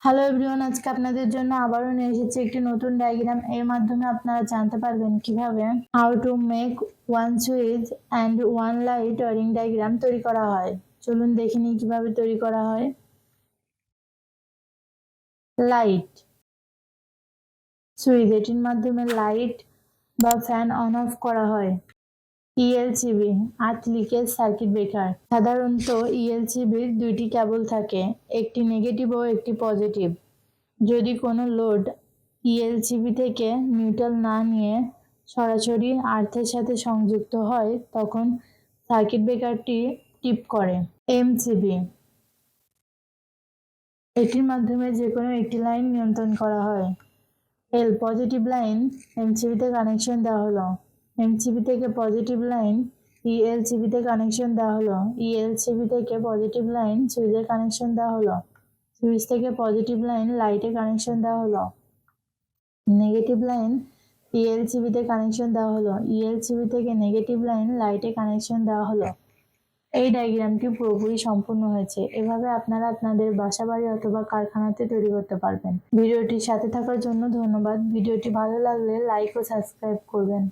Hello everyone, আজকে আপনাদের জন্য আবারও নিয়ে এসেছি একটি নতুন ডায়াগ্রাম। এর মাধ্যমে আপনারা জানতে পারবেন কিভাবে how to make one switch and one light wiring diagram তৈরি করা হয়। চলুন দেখে নিই কিভাবে তৈরি করা হয়। লাইট সুইচ, এটির মাধ্যমে লাইট বা ফ্যান অন অফ করা হয়। ইএলসিবি আর্থ লিকেজ সার্কিট ব্রেকার। সাধারণত ইএলসিবির দুইটি কেবল থাকে, একটি নেগেটিভ ও একটি পজিটিভ। যদি কোনো লোড ইএলসিবি থেকে নিউট্রাল না নিয়ে সরাসরি আর্থের সাথে সংযুক্ত হয় তখন সার্কিট ব্রেকারটি টিপ করে। এমসিবি, এটির মাধ্যমে যে কোনো একটি লাইন নিয়ন্ত্রণ করা হয়। এল পজিটিভ লাইন এমসিবিতে কানেকশন দেওয়া হলো। এমসিবি থেকে পজিটিভ লাইন ইএলসিবিতে কানেকশন দেওয়া হলো। ইএলসিবি থেকে পজিটিভ লাইন সুইচে কানেকশন দেওয়া হলো। সুইচ থেকে পজিটিভ লাইন লাইটে কানেকশন দেওয়া হলো। নেগেটিভ লাইন ইএলসিবিতে কানেকশন দেওয়া হলো। ইএলসিবি থেকে নেগেটিভ লাইন লাইটে কানেকশন দেওয়া হলো। এই ডায়াগ্রামটি পুরোপুরি সম্পূর্ণ হয়েছে। এভাবে আপনারা আপনাদের বাসাবাড়ি অথবা কারখানাতে তৈরি করতে পারবেন। ভিডিওটির সাথে থাকার জন্য ধন্যবাদ। ভিডিওটি ভালো লাগলে লাইক ও সাবস্ক্রাইব করবেন।